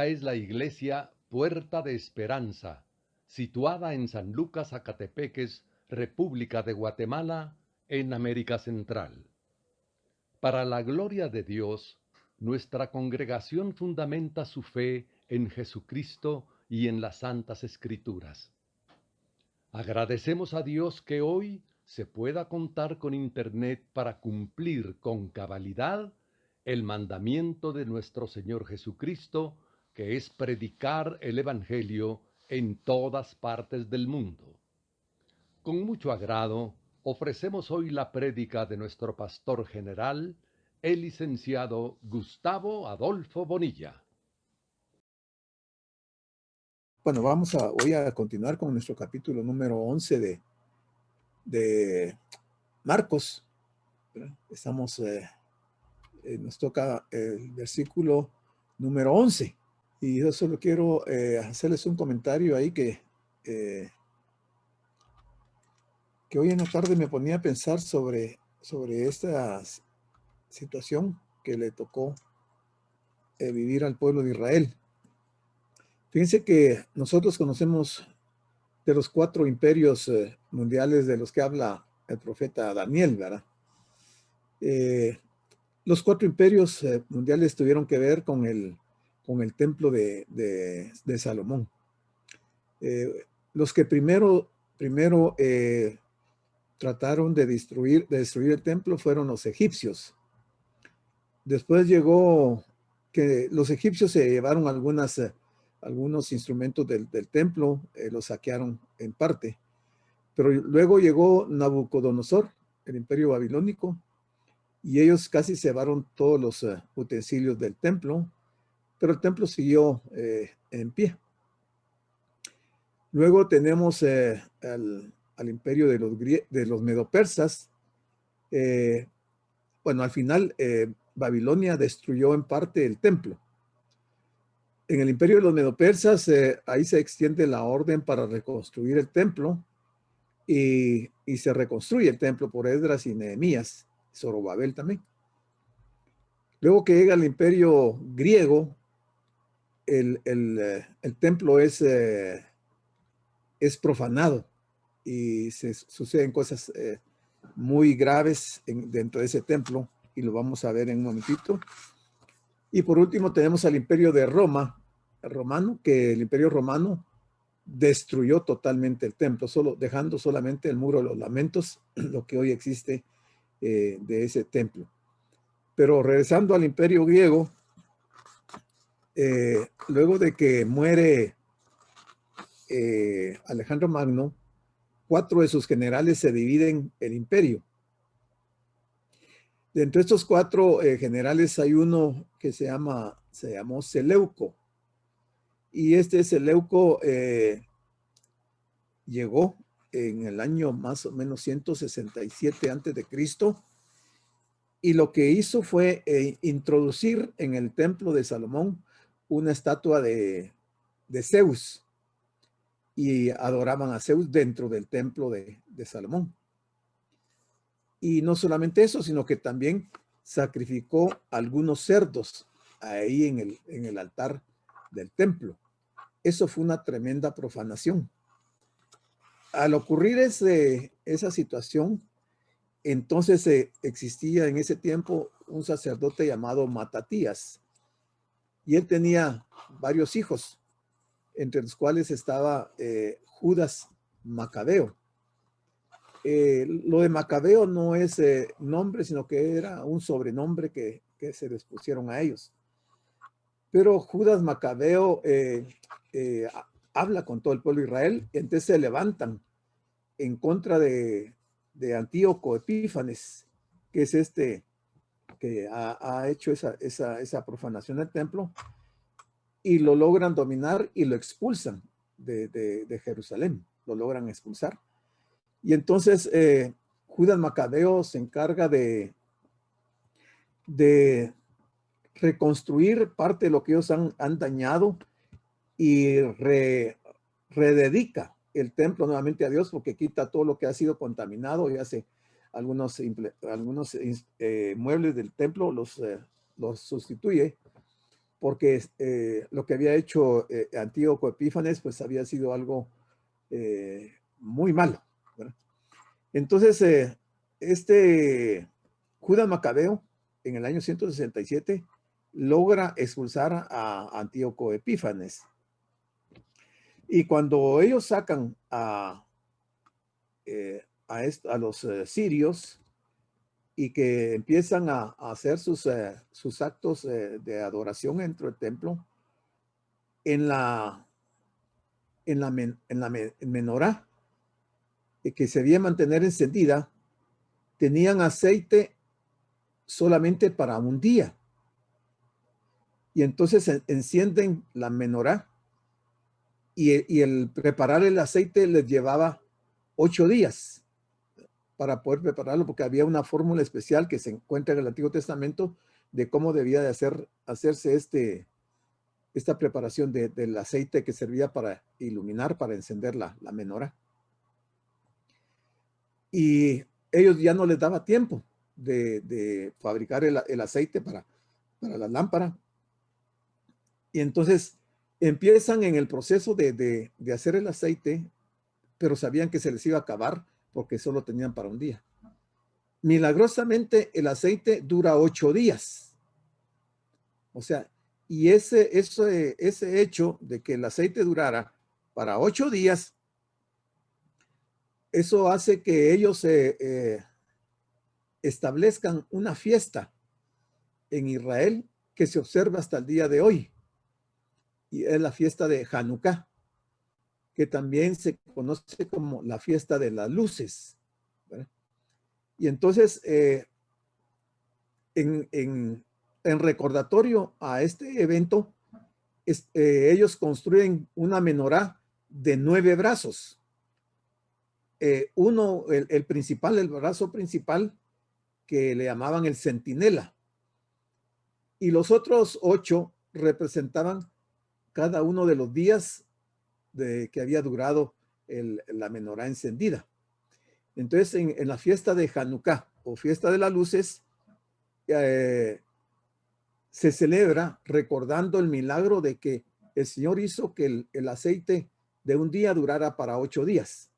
Esta es la iglesia Puerta de Esperanza, situada en San Lucas, Zacatepeques, República de Guatemala, en América Central. Para la gloria de Dios, nuestra congregación fundamenta su fe en Jesucristo y en las Santas Escrituras. Agradecemos a Dios que hoy se pueda contar con Internet para cumplir con cabalidad el mandamiento de nuestro Señor Jesucristo, que es predicar el Evangelio en todas partes del mundo. Con mucho agrado, ofrecemos hoy la prédica de nuestro pastor general, el licenciado Gustavo Adolfo Bonilla. Bueno, voy a continuar con nuestro capítulo número 11 de Marcos. Nos toca el versículo número 11. Y yo solo quiero hacerles un comentario ahí que hoy en la tarde me ponía a pensar sobre esta situación que le tocó vivir al pueblo de Israel. Fíjense que nosotros conocemos de los 4 imperios mundiales de los que habla el profeta Daniel, ¿verdad? Los 4 imperios mundiales tuvieron que ver con el templo de Salomón. Los que primero trataron de destruir el templo fueron los egipcios. Después llegó que los egipcios se llevaron algunos instrumentos del templo, los saquearon en parte. Pero luego llegó Nabucodonosor, el imperio babilónico, y ellos casi se llevaron todos los utensilios del templo, pero el templo siguió en pie. Luego tenemos al imperio de los medopersas. Bueno, al final Babilonia destruyó en parte el templo. En el imperio de los medopersas, ahí se extiende la orden para reconstruir el templo, y se reconstruye el templo por Esdras y Nehemías, Zorobabel también. Luego que llega el imperio griego, el templo es profanado y suceden cosas muy graves dentro de ese templo, y lo vamos a ver en un momentito. Y por último tenemos al imperio de Roma, que el imperio romano destruyó totalmente el templo, dejando solamente el muro de los lamentos, lo que hoy existe de ese templo. Pero regresando al imperio griego, luego de que muere Alejandro Magno, 4 de sus generales se dividen el imperio. De entre estos 4 generales hay uno que se llamó Seleuco, y este Seleuco llegó en el año más o menos 167 antes de Cristo, y lo que hizo fue introducir en el templo de Salomón una estatua de Zeus, y adoraban a Zeus dentro del templo de Salomón. Y no solamente eso, sino que también sacrificó algunos cerdos ahí en el altar del templo. Eso fue una tremenda profanación. Al ocurrir esa situación, entonces existía en ese tiempo un sacerdote llamado Matatías, y él tenía varios hijos, entre los cuales estaba Judas Macabeo. Lo de Macabeo no es nombre, sino que era un sobrenombre que se les pusieron a ellos. Pero Judas Macabeo habla con todo el pueblo de Israel, y entonces se levantan en contra de Antíoco Epífanes, que es que ha hecho esa profanación del templo, y lo logran dominar y lo expulsan de Jerusalén, lo logran expulsar. Y entonces Judas Macabeo se encarga de reconstruir parte de lo que ellos han dañado, y rededica el templo nuevamente a Dios, porque quita todo lo que ha sido contaminado y hace algunos muebles del templo, los sustituye. porque lo que había hecho Antíoco Epífanes pues había sido algo muy malo, ¿verdad? Entonces, Judas Macabeo, en el año 167, logra expulsar a Antíoco Epífanes. Y cuando ellos sacan a los sirios y que empiezan a hacer sus actos de adoración dentro del templo, en la menorá que se debía mantener encendida, tenían aceite solamente para un día. Y entonces encienden la menorá y el preparar el aceite les llevaba 8 días para poder prepararlo, porque había una fórmula especial que se encuentra en el Antiguo Testamento de cómo debía de hacerse esta preparación del aceite que servía para iluminar, para encender la menorá. Y ellos ya no les daba tiempo de fabricar el aceite para la lámpara. Y entonces empiezan en el proceso de hacer el aceite, pero sabían que se les iba a acabar porque solo tenían para un día. Milagrosamente el aceite dura 8 días. O sea, y ese hecho de que el aceite durara para 8 días, eso hace que ellos establezcan una fiesta en Israel que se observa hasta el día de hoy. Y es la fiesta de Hanukkah, que también se conoce como la fiesta de las luces, ¿verdad? Y entonces, en recordatorio a este evento, ellos construyen una menorá de 9 brazos. El principal, el brazo principal, que le llamaban el centinela. Y los otros 8 representaban cada uno de los días que había durado la menorá encendida. Entonces, en la fiesta de Hanukkah o fiesta de las luces, se celebra recordando el milagro de que el Señor hizo que el aceite de un día durara para 8 días.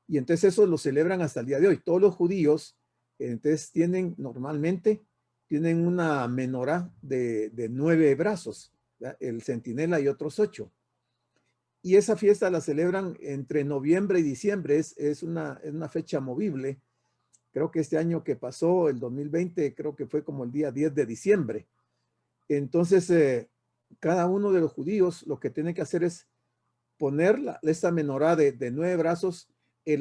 Y entonces eso lo celebran hasta el día de hoy. Todos los judíos, entonces normalmente tienen una menorá de 9 brazos, ¿verdad? El centinela y otros 8. Y esa fiesta la celebran entre noviembre y diciembre. Es una fecha movible. Creo que este año que pasó, el 2020, creo que fue como el día 10 de diciembre. Entonces, cada uno de los judíos lo que tiene que hacer es poner esta menorá de 9 brazos en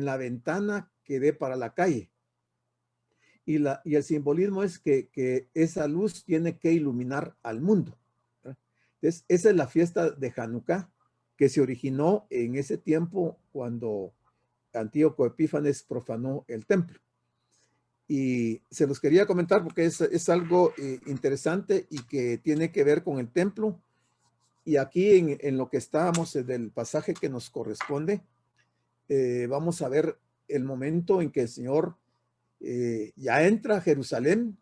la ventana que dé para la calle. Y el simbolismo es que esa luz tiene que iluminar al mundo. Entonces, esa es la fiesta de Hanukkah, que se originó en ese tiempo cuando Antíoco Epífanes profanó el templo. Y se los quería comentar porque es algo interesante y que tiene que ver con el templo. Y aquí en lo que estábamos del pasaje que nos corresponde, vamos a ver el momento en que el Señor ya entra a Jerusalén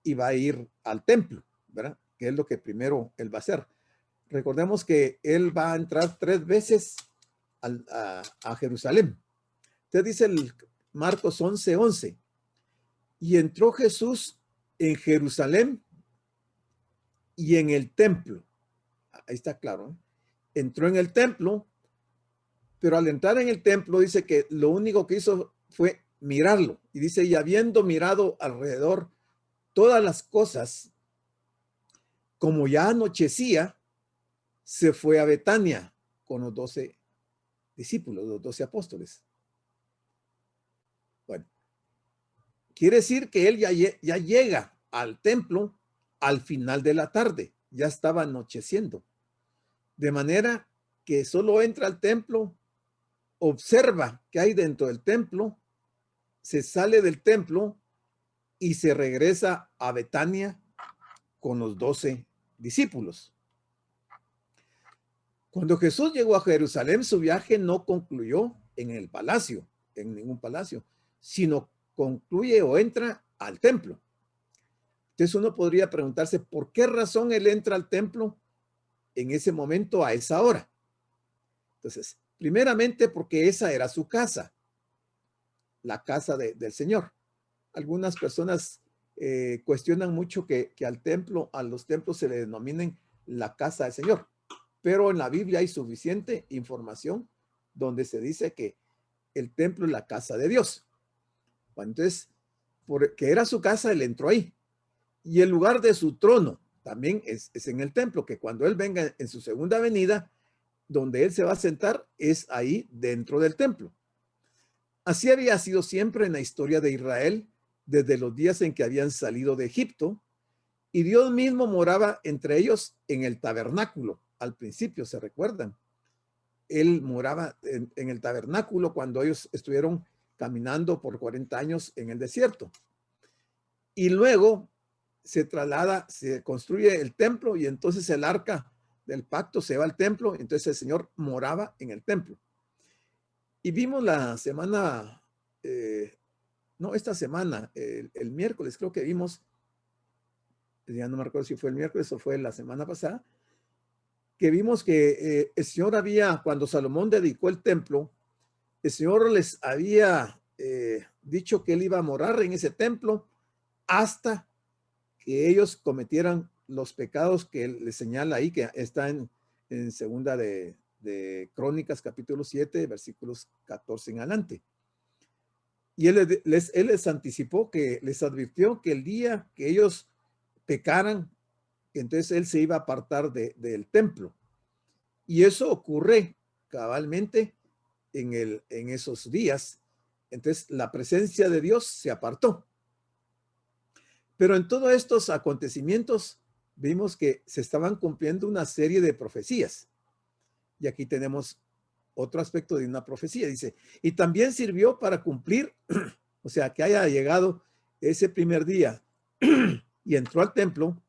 y va a ir al templo, ¿verdad? Que es lo que primero él va a hacer. Recordemos que él va a entrar 3 veces a Jerusalén. Entonces dice el Marcos 11:11. Y entró Jesús en Jerusalén y en el templo. Ahí está claro, ¿eh? Entró en el templo, pero al entrar en el templo dice que lo único que hizo fue mirarlo. Y dice, y habiendo mirado alrededor todas las cosas, como ya anochecía, se fue a Betania con los 12 discípulos, los 12 apóstoles. Bueno, quiere decir que él ya llega al templo al final de la tarde, ya estaba anocheciendo. De manera que solo entra al templo, observa qué hay dentro del templo, se sale del templo y se regresa a Betania con los 12 discípulos. Cuando Jesús llegó a Jerusalén, su viaje no concluyó en el palacio, en ningún palacio, sino concluye o entra al templo. Entonces uno podría preguntarse, ¿por qué razón él entra al templo en ese momento a esa hora? Entonces, primeramente porque esa era su casa, la casa del Señor. Algunas personas cuestionan mucho que a los templos se le denominen la casa del Señor, pero en la Biblia hay suficiente información donde se dice que el templo es la casa de Dios. Entonces, porque era su casa, él entró ahí. Y el lugar de su trono también es en el templo, que cuando él venga en su segunda venida, donde él se va a sentar es ahí dentro del templo. Así había sido siempre en la historia de Israel, desde los días en que habían salido de Egipto, y Dios mismo moraba entre ellos en el tabernáculo. Al principio, ¿se recuerdan? Él moraba en el tabernáculo cuando ellos estuvieron caminando por 40 años en el desierto. Y luego se traslada, se construye el templo y entonces el arca del pacto se va al templo. Entonces el Señor moraba en el templo. Y vimos la semana, no, esta semana, el miércoles creo que vimos, ya no me recuerdo si fue el miércoles o fue la semana pasada, que vimos que el Señor había, cuando Salomón dedicó el templo, el Señor les había dicho que él iba a morar en ese templo hasta que ellos cometieran los pecados que él les señala ahí, que está en segunda de Crónicas, capítulo 7, versículos 14 en adelante. Y él les anticipó, que les advirtió que el día que ellos pecaran, entonces él se iba a apartar del templo. Y eso ocurre cabalmente en esos días. Entonces la presencia de Dios se apartó. Pero en todos estos acontecimientos vimos que se estaban cumpliendo una serie de profecías. Y aquí tenemos otro aspecto de una profecía. Dice, y también sirvió para cumplir, o sea, que haya llegado ese primer día y entró al templo,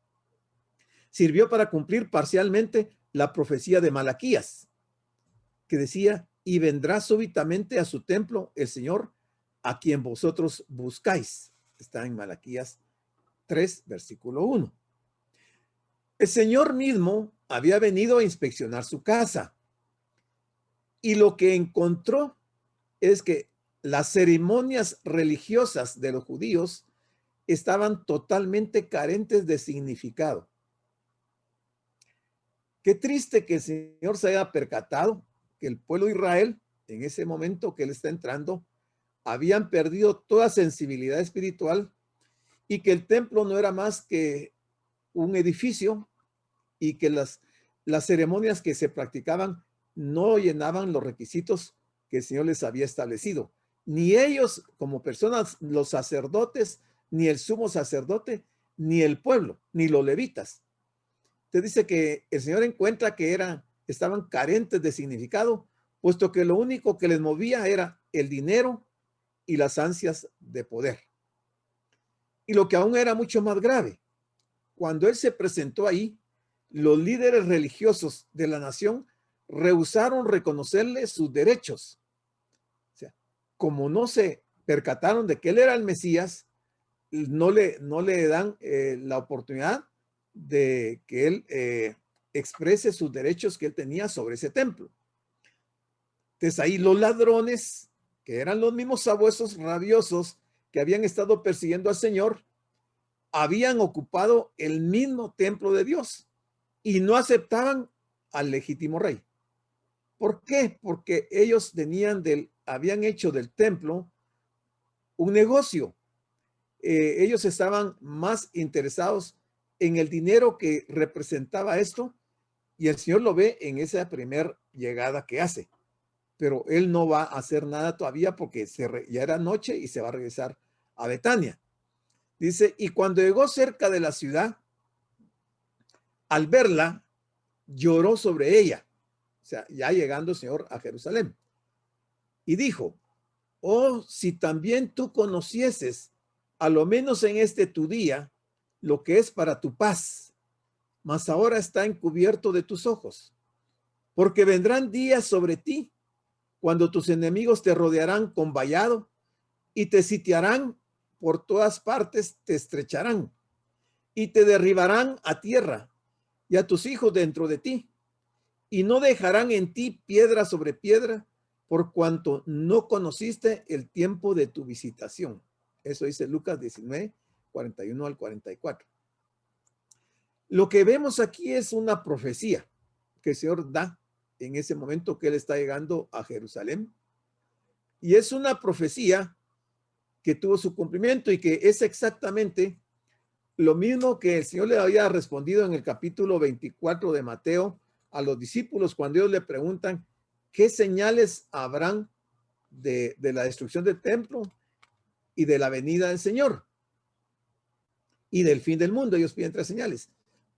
sirvió para cumplir parcialmente la profecía de Malaquías, que decía, y vendrá súbitamente a su templo el Señor, a quien vosotros buscáis. Está en Malaquías 3, versículo 1. El Señor mismo había venido a inspeccionar su casa y lo que encontró es que las ceremonias religiosas de los judíos estaban totalmente carentes de significado. Qué triste que el Señor se haya percatado que el pueblo de Israel, en ese momento que él está entrando, habían perdido toda sensibilidad espiritual y que el templo no era más que un edificio y que las ceremonias que se practicaban no llenaban los requisitos que el Señor les había establecido. Ni ellos como personas, los sacerdotes, ni el sumo sacerdote, ni el pueblo, ni los levitas. Te dice que el Señor encuentra que estaban carentes de significado, puesto que lo único que les movía era el dinero y las ansias de poder. Y lo que aún era mucho más grave, cuando él se presentó ahí, los líderes religiosos de la nación rehusaron reconocerle sus derechos. O sea, como no se percataron de que él era el Mesías, no le dan la oportunidad de que él exprese sus derechos que él tenía sobre ese templo. Entonces ahí los ladrones, que eran los mismos sabuesos rabiosos que habían estado persiguiendo al Señor, habían ocupado el mismo templo de Dios y no aceptaban al legítimo rey. ¿Por qué? Porque ellos habían hecho del templo un negocio. Ellos estaban más interesados en el dinero que representaba esto, y el Señor lo ve en esa primera llegada que hace. Pero él no va a hacer nada todavía porque ya era noche y se va a regresar a Betania. Dice, y cuando llegó cerca de la ciudad, al verla, lloró sobre ella. O sea, ya llegando el Señor a Jerusalén. Y dijo, oh, si también tú conocieses, a lo menos en este tu día, lo que es para tu paz, mas ahora está encubierto de tus ojos. Porque vendrán días sobre ti, cuando tus enemigos te rodearán con vallado y te sitiarán por todas partes, te estrecharán y te derribarán a tierra y a tus hijos dentro de ti, y no dejarán en ti piedra sobre piedra, por cuanto no conociste el tiempo de tu visitación. Eso dice Lucas 19, 41 al 44. Lo que vemos aquí es una profecía que el Señor da en ese momento que Él está llegando a Jerusalén. Y es una profecía que tuvo su cumplimiento y que es exactamente lo mismo que el Señor le había respondido en el capítulo 24 de Mateo a los discípulos cuando ellos le preguntan qué señales habrán de la destrucción del templo y de la venida del Señor y del fin del mundo. Ellos piden 3 señales.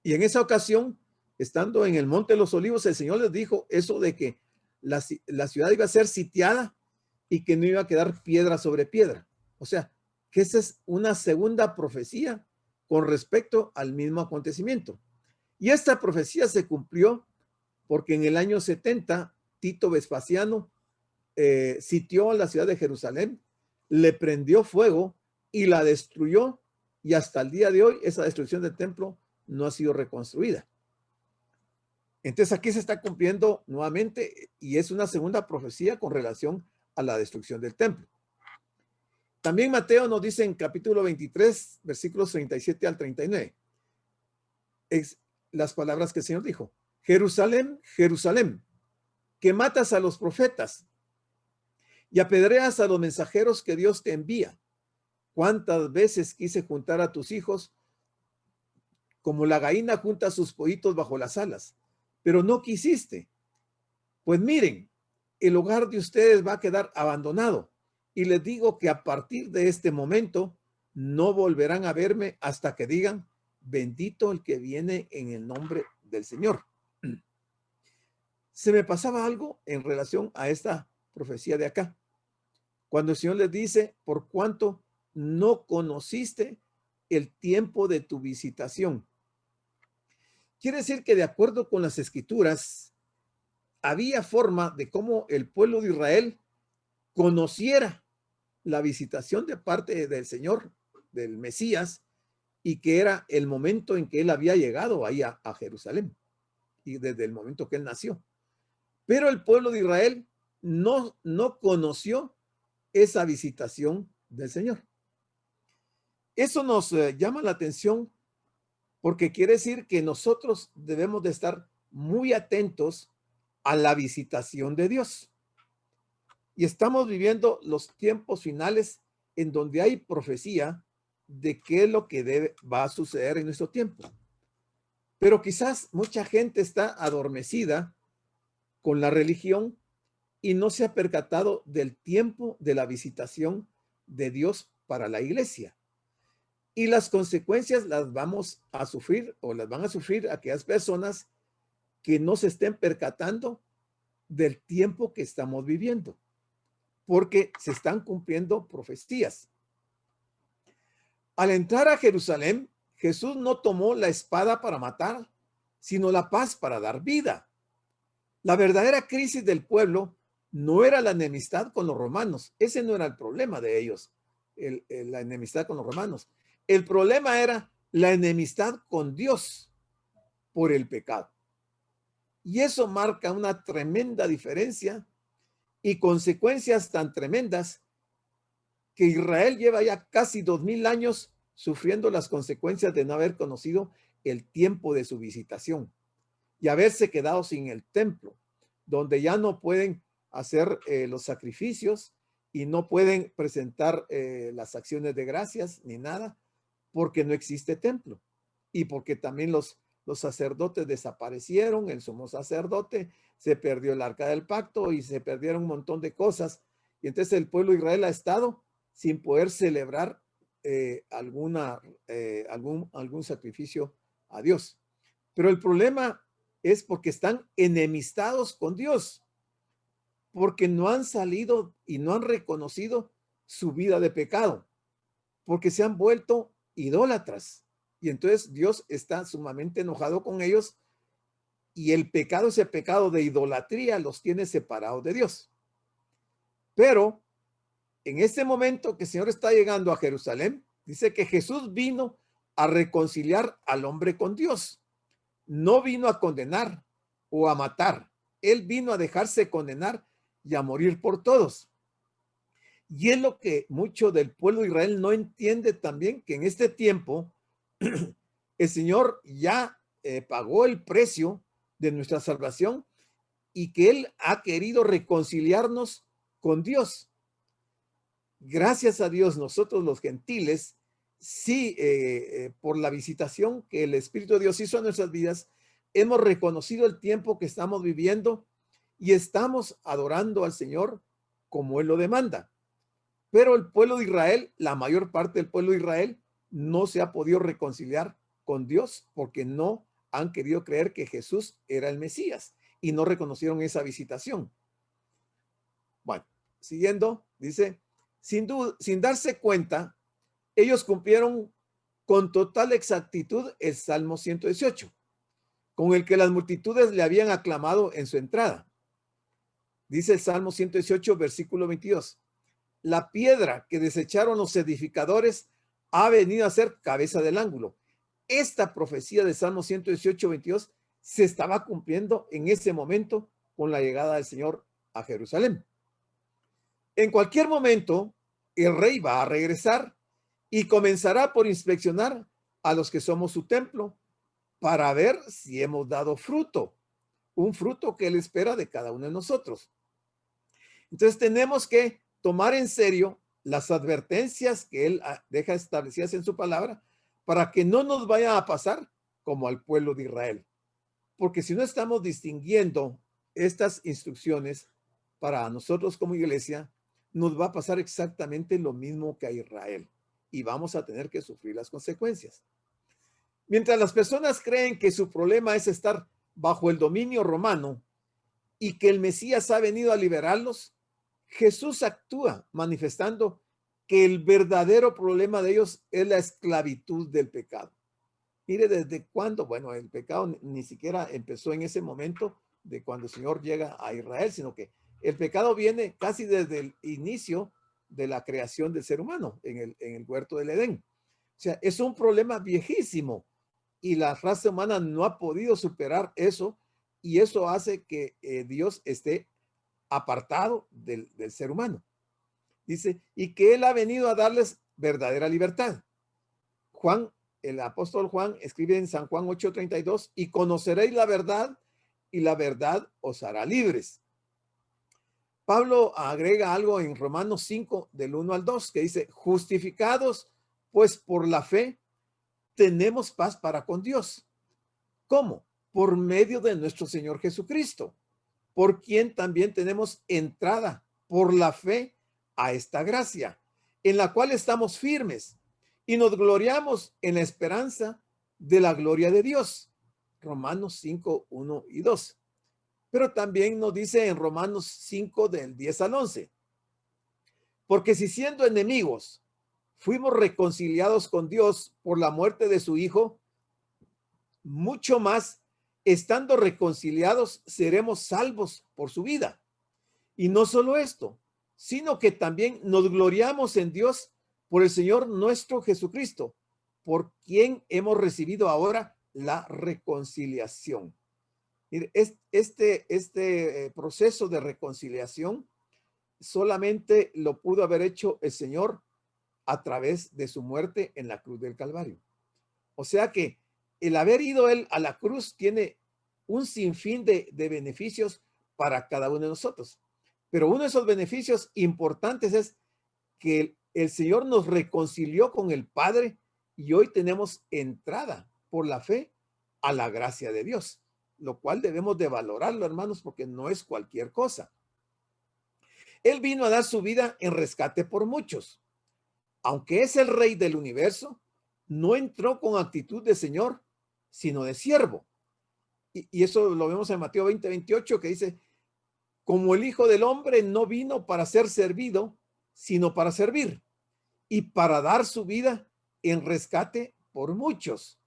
Y en esa ocasión, estando en el Monte de los Olivos, el Señor les dijo eso de que la ciudad iba a ser sitiada y que no iba a quedar piedra sobre piedra. O sea, que esa es una segunda profecía con respecto al mismo acontecimiento. Y esta profecía se cumplió porque en el año 70, Tito Vespasiano sitió a la ciudad de Jerusalén, le prendió fuego y la destruyó, y hasta el día de hoy esa destrucción del templo no ha sido reconstruida. Entonces aquí se está cumpliendo nuevamente y es una segunda profecía con relación a la destrucción del templo. También Mateo nos dice en capítulo 23, versículos 37 al 39, es las palabras que el Señor dijo: Jerusalén, Jerusalén, que matas a los profetas y apedreas a los mensajeros que Dios te envía. ¿Cuántas veces quise juntar a tus hijos como la gallina junta sus pollitos bajo las alas, pero no quisiste? Pues miren, el hogar de ustedes va a quedar abandonado, y les digo que a partir de este momento no volverán a verme hasta que digan: bendito el que viene en el nombre del Señor. Se me pasaba algo en relación a esta profecía de acá, cuando el Señor les dice: por cuanto no conociste el tiempo de tu visitación. Quiere decir que de acuerdo con las escrituras, había forma de cómo el pueblo de Israel conociera la visitación de parte del Señor, del Mesías, y que era el momento en que él había llegado ahí a Jerusalén, y desde el momento que él nació. Pero el pueblo de Israel no conoció esa visitación del Señor. Eso nos llama la atención porque quiere decir que nosotros debemos de estar muy atentos a la visitación de Dios. Y estamos viviendo los tiempos finales en donde hay profecía de qué es lo que va a suceder en nuestro tiempo. Pero quizás mucha gente está adormecida con la religión y no se ha percatado del tiempo de la visitación de Dios para la iglesia. Y las consecuencias las vamos a sufrir, o las van a sufrir aquellas personas que no se estén percatando del tiempo que estamos viviendo, porque se están cumpliendo profecías. Al entrar a Jerusalén, Jesús no tomó la espada para matar, sino la paz para dar vida. La verdadera crisis del pueblo no era la enemistad con los romanos. Ese no era el problema de ellos, la enemistad con los romanos. El problema era la enemistad con Dios por el pecado. Y eso marca una tremenda diferencia y consecuencias tan tremendas que Israel lleva ya casi 2000 años sufriendo las consecuencias de no haber conocido el tiempo de su visitación y haberse quedado sin el templo, donde ya no pueden hacer los sacrificios y no pueden presentar las acciones de gracias ni nada, porque no existe templo y porque también los sacerdotes desaparecieron, el sumo sacerdote, se perdió el arca del pacto y se perdieron un montón de cosas. Y entonces el pueblo de Israel ha estado sin poder celebrar algún sacrificio a Dios. Pero el problema es porque están enemistados con Dios, porque no han salido y no han reconocido su vida de pecado, porque se han vuelto idólatras. Y entonces Dios está sumamente enojado con ellos y el pecado, ese pecado de idolatría, los tiene separados de Dios. Pero en este momento que el Señor está llegando a Jerusalén, dice que Jesús vino a reconciliar al hombre con Dios. No vino a condenar o a matar. Él vino a dejarse condenar y a morir por todos. Y es lo que mucho del pueblo de Israel no entiende también, que en este tiempo el Señor ya pagó el precio de nuestra salvación y que Él ha querido reconciliarnos con Dios. Gracias a Dios, nosotros los gentiles, sí, por la visitación que el Espíritu de Dios hizo en nuestras vidas, hemos reconocido el tiempo que estamos viviendo y estamos adorando al Señor como Él lo demanda. Pero el pueblo de Israel, la mayor parte del pueblo de Israel, no se ha podido reconciliar con Dios porque no han querido creer que Jesús era el Mesías y no reconocieron esa visitación. Bueno, siguiendo, dice, sin darse cuenta, ellos cumplieron con total exactitud el Salmo 118, con el que las multitudes le habían aclamado en su entrada. Dice el Salmo 118, versículo 22. La piedra que desecharon los edificadores ha venido a ser cabeza del ángulo. Esta profecía de Salmo 118, 22 se estaba cumpliendo en ese momento con la llegada del Señor a Jerusalén. En cualquier momento, el rey va a regresar y comenzará por inspeccionar a los que somos su templo para ver si hemos dado fruto, un fruto que él espera de cada uno de nosotros. Entonces tenemos que tomar en serio las advertencias que él deja establecidas en su palabra para que no nos vaya a pasar como al pueblo de Israel. Porque si no estamos distinguiendo estas instrucciones para nosotros como iglesia, nos va a pasar exactamente lo mismo que a Israel y vamos a tener que sufrir las consecuencias. Mientras las personas creen que su problema es estar bajo el dominio romano y que el Mesías ha venido a liberarlos, Jesús actúa manifestando que el verdadero problema de ellos es la esclavitud del pecado. Mire, ¿desde cuándo? Bueno, el pecado ni siquiera empezó en ese momento de cuando el Señor llega a Israel, sino que el pecado viene casi desde el inicio de la creación del ser humano en el huerto del Edén. O sea, es un problema viejísimo y la raza humana no ha podido superar eso y eso hace que Dios esté apartado del ser humano. Dice, y que Él ha venido a darles verdadera libertad. Juan, el apóstol Juan, escribe en San Juan 8:32, y conoceréis la verdad, y la verdad os hará libres. Pablo agrega algo en Romanos 5, del 1 al 2, que dice, justificados, pues por la fe, tenemos paz para con Dios. ¿Cómo? Por medio de nuestro Señor Jesucristo, por quien también tenemos entrada por la fe a esta gracia, en la cual estamos firmes y nos gloriamos en la esperanza de la gloria de Dios. Romanos 5, 1 y 2. Pero también nos dice en Romanos 5, del 10 al 11, porque si siendo enemigos fuimos reconciliados con Dios por la muerte de su Hijo, mucho más, estando reconciliados, seremos salvos por su vida. Y no solo esto, sino que también nos gloriamos en Dios por el Señor nuestro Jesucristo, por quien hemos recibido ahora la reconciliación. Este proceso de reconciliación solamente lo pudo haber hecho el Señor a través de su muerte en la cruz del Calvario. O sea que el haber ido él a la cruz tiene un sinfín de beneficios para cada uno de nosotros. Pero uno de esos beneficios importantes es que el Señor nos reconcilió con el Padre y hoy tenemos entrada por la fe a la gracia de Dios, lo cual debemos de valorarlo, hermanos, porque no es cualquier cosa. Él vino a dar su vida en rescate por muchos. Aunque es el Rey del universo, no entró con actitud de Señor, sino de siervo. Y eso lo vemos en Mateo 20, 28, que dice, como el Hijo del Hombre no vino para ser servido, sino para servir y para dar su vida en rescate por muchos.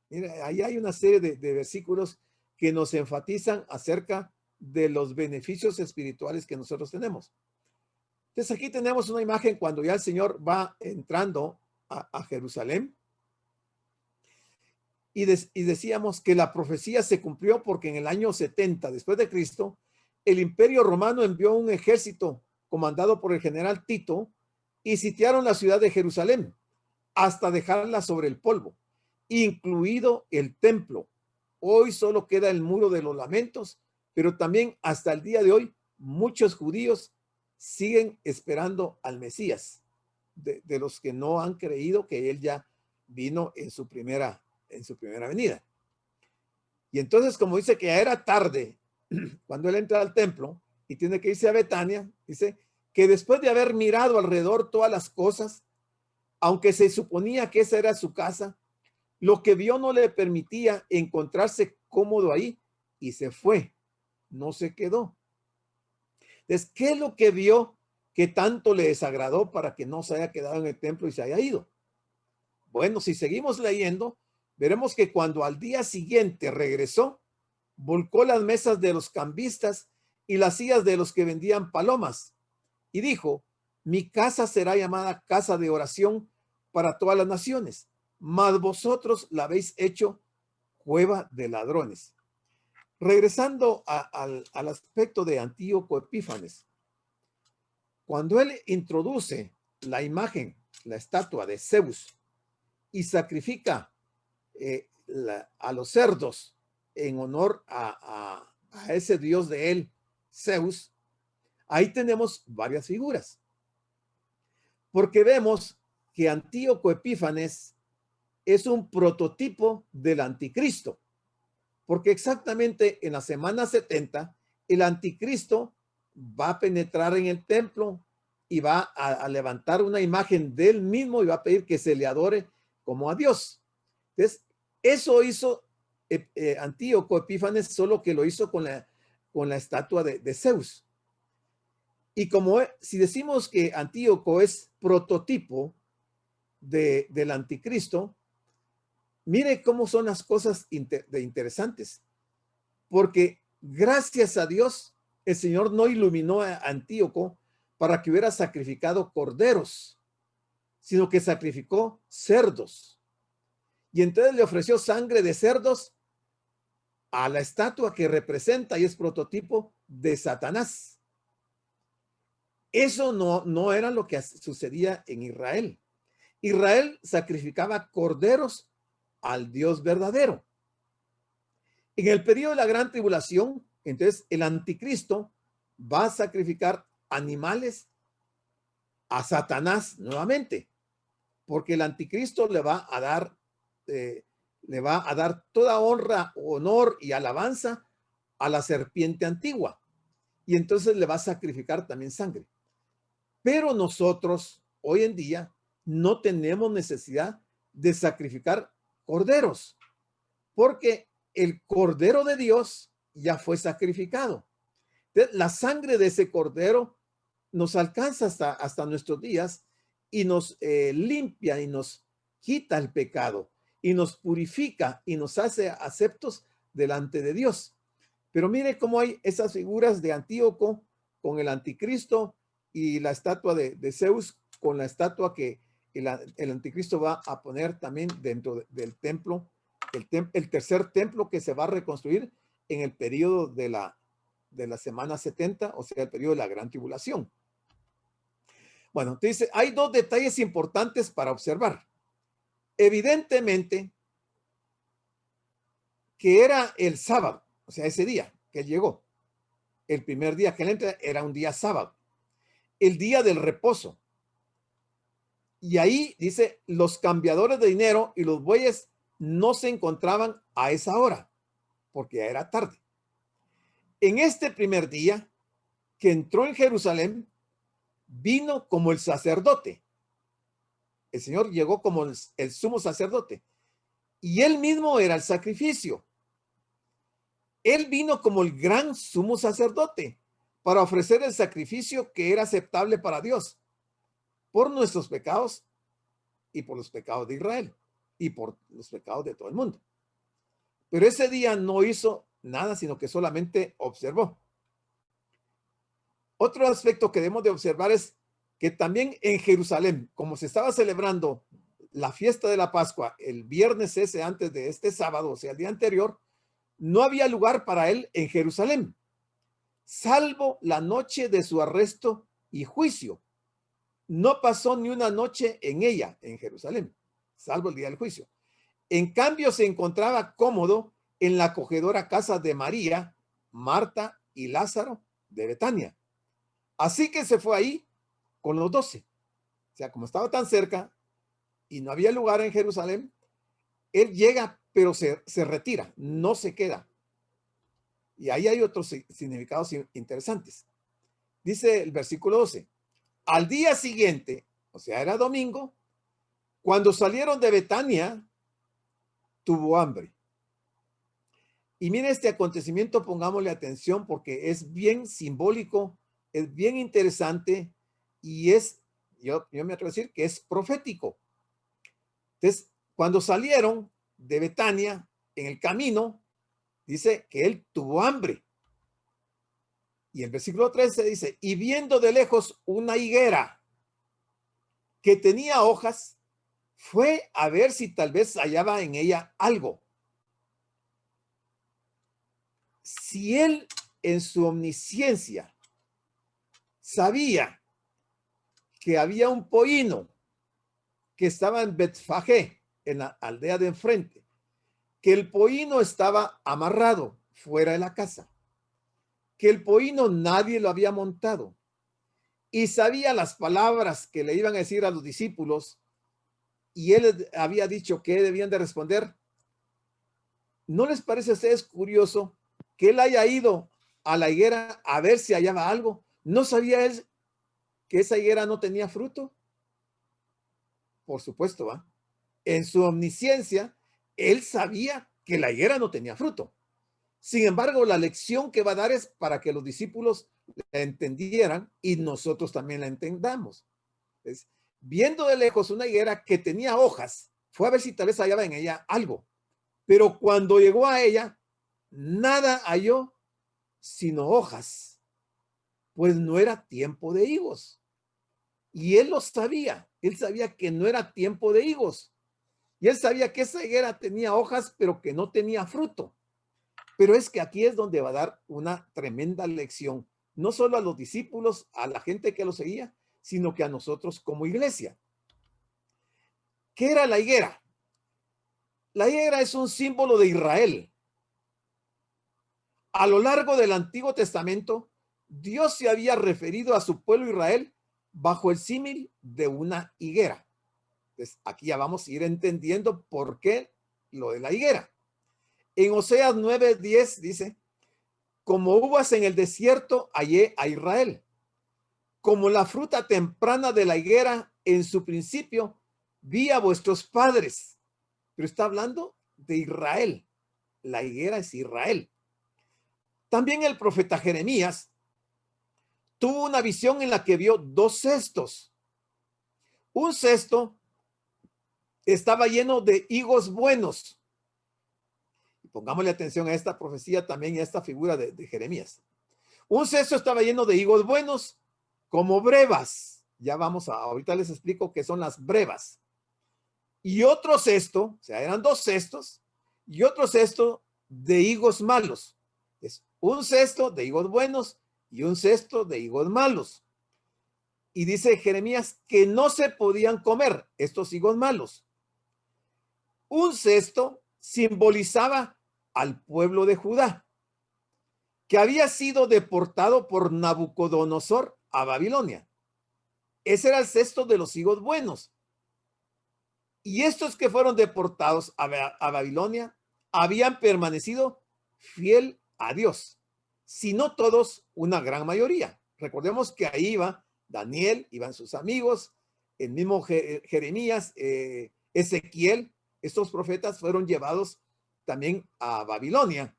Mira, ahí hay una serie de versículos que nos enfatizan acerca de los beneficios espirituales que nosotros tenemos. Entonces aquí tenemos una imagen cuando ya el Señor va entrando a Jerusalén. y decíamos que la profecía se cumplió porque en el año 70 después de Cristo, el Imperio Romano envió un ejército comandado por el general Tito y sitiaron la ciudad de Jerusalén hasta dejarla sobre el polvo, incluido el templo. Hoy solo queda el muro de los lamentos, pero también hasta el día de hoy muchos judíos siguen esperando al Mesías, de los que no han creído que él ya vino en su primera venida. Y entonces, como dice que ya era tarde cuando él entra al templo y tiene que irse a Betania, dice que después de haber mirado alrededor todas las cosas, aunque se suponía que esa era su casa, lo que vio no le permitía encontrarse cómodo ahí y se fue, no se quedó. Entonces, ¿qué es lo que vio que tanto le desagradó para que no se haya quedado en el templo y se haya ido? Bueno, si seguimos leyendo, veremos que cuando al día siguiente regresó, volcó las mesas de los cambistas y las sillas de los que vendían palomas y dijo: mi casa será llamada casa de oración para todas las naciones, mas vosotros la habéis hecho cueva de ladrones. Regresando al aspecto de Antíoco Epífanes, cuando él introduce la imagen, la estatua de Zeus y sacrifica a los cerdos en honor a ese dios de él, Zeus, ahí tenemos varias figuras. Porque vemos que Antíoco Epífanes es un prototipo del anticristo. Porque exactamente en la semana 70, el anticristo va a penetrar en el templo y va a levantar una imagen de él mismo y va a pedir que se le adore como a Dios. Entonces, eso hizo Antíoco Epífanes, solo que lo hizo con la estatua de Zeus. Y como si decimos que Antíoco es prototipo del anticristo, mire cómo son las cosas interesantes. Porque gracias a Dios, el Señor no iluminó a Antíoco para que hubiera sacrificado corderos, sino que sacrificó cerdos. Y entonces le ofreció sangre de cerdos a la estatua que representa y es prototipo de Satanás. Eso no era lo que sucedía en Israel. Israel sacrificaba corderos al Dios verdadero. En el periodo de la gran tribulación, entonces el anticristo va a sacrificar animales a Satanás nuevamente, porque el anticristo le va a dar toda honra, honor y alabanza a la serpiente antigua, y entonces le va a sacrificar también sangre. Pero nosotros hoy en día no tenemos necesidad de sacrificar corderos, porque el cordero de Dios ya fue sacrificado. Entonces, la sangre de ese cordero nos alcanza hasta nuestros días y nos limpia y nos quita el pecado y nos purifica y nos hace aceptos delante de Dios. Pero mire cómo hay esas figuras de Antíoco con el anticristo y la estatua de Zeus con la estatua que el anticristo va a poner también dentro del templo, el tercer templo que se va a reconstruir en el periodo de la semana 70, o sea, el periodo de la gran tribulación. Bueno, dice, hay dos detalles importantes para observar. Evidentemente que era el sábado, o sea, ese día que él llegó. El primer día que él entra era un día sábado, el día del reposo. Y ahí dice, los cambiadores de dinero y los bueyes no se encontraban a esa hora, porque ya era tarde. En este primer día que entró en Jerusalén, vino como el sacerdote. El Señor llegó como el sumo sacerdote. Y él mismo era el sacrificio. Él vino como el gran sumo sacerdote para ofrecer el sacrificio que era aceptable para Dios por nuestros pecados y por los pecados de Israel y por los pecados de todo el mundo. Pero ese día no hizo nada, sino que solamente observó. Otro aspecto que debemos de observar es que también en Jerusalén, como se estaba celebrando la fiesta de la Pascua, el viernes ese antes de este sábado, o sea, el día anterior, no había lugar para él en Jerusalén, salvo la noche de su arresto y juicio. No pasó ni una noche en ella, en Jerusalén, salvo el día del juicio. En cambio, se encontraba cómodo en la acogedora casa de María, Marta y Lázaro de Betania. Así que se fue ahí con los 12. O sea, como estaba tan cerca y no había lugar en Jerusalén, él llega, pero se retira, no se queda. Y ahí hay otros significados interesantes. Dice el versículo 12, al día siguiente, o sea, era domingo, cuando salieron de Betania, tuvo hambre. Y mire este acontecimiento, pongámosle atención porque es bien simbólico, es bien interesante y es, yo me atrevo a decir que es profético. Entonces, cuando salieron de Betania, en el camino, dice que él tuvo hambre. Y el versículo 13 dice, y viendo de lejos una higuera que tenía hojas, fue a ver si tal vez hallaba en ella algo. Si él en su omnisciencia sabía que había un pollino que estaba en Betfagé, en la aldea de enfrente, que el pollino estaba amarrado fuera de la casa, que el pollino nadie lo había montado y sabía las palabras que le iban a decir a los discípulos y él había dicho que debían de responder. ¿No les parece a ustedes curioso que él haya ido a la higuera a ver si hallaba algo? ¿No sabía él que esa higuera no tenía fruto? Por supuesto, ¿va? En su omnisciencia, él sabía que la higuera no tenía fruto. Sin embargo, la lección que va a dar es para que los discípulos la entendieran y nosotros también la entendamos. Es, viendo de lejos una higuera que tenía hojas, fue a ver si tal vez hallaba en ella algo. Pero cuando llegó a ella, nada halló sino hojas, pues no era tiempo de higos. Y él lo sabía, él sabía que no era tiempo de higos. Y él sabía que esa higuera tenía hojas, pero que no tenía fruto. Pero es que aquí es donde va a dar una tremenda lección, no solo a los discípulos, a la gente que lo seguía, sino que a nosotros como iglesia. ¿Qué era la higuera? La higuera es un símbolo de Israel. A lo largo del Antiguo Testamento, Dios se había referido a su pueblo Israel bajo el símil de una higuera. Entonces, aquí ya vamos a ir entendiendo por qué lo de la higuera. En Oseas 9:10 dice, como uvas en el desierto hallé a Israel, como la fruta temprana de la higuera en su principio vi a vuestros padres. Pero está hablando de Israel. La higuera es Israel. También el profeta Jeremías tuvo una visión en la que vio dos cestos. Un cesto estaba lleno de higos buenos. Y pongámosle atención a esta profecía también y a esta figura de Jeremías. Un cesto estaba lleno de higos buenos como brevas. Ya vamos ahorita les explico qué son las brevas. Y otro cesto, o sea, eran dos cestos, y otro cesto de higos malos. Es un cesto de higos buenos y un cesto de higos malos. Y dice Jeremías que no se podían comer estos higos malos. Un cesto simbolizaba al pueblo de Judá, que había sido deportado por Nabucodonosor a Babilonia. Ese era el cesto de los higos buenos. Y estos que fueron deportados a Babilonia habían permanecido fiel a Dios. Si no todos, una gran mayoría. Recordemos que ahí iba Daniel, iban sus amigos, el mismo Jeremías, Ezequiel. Estos profetas fueron llevados también a Babilonia.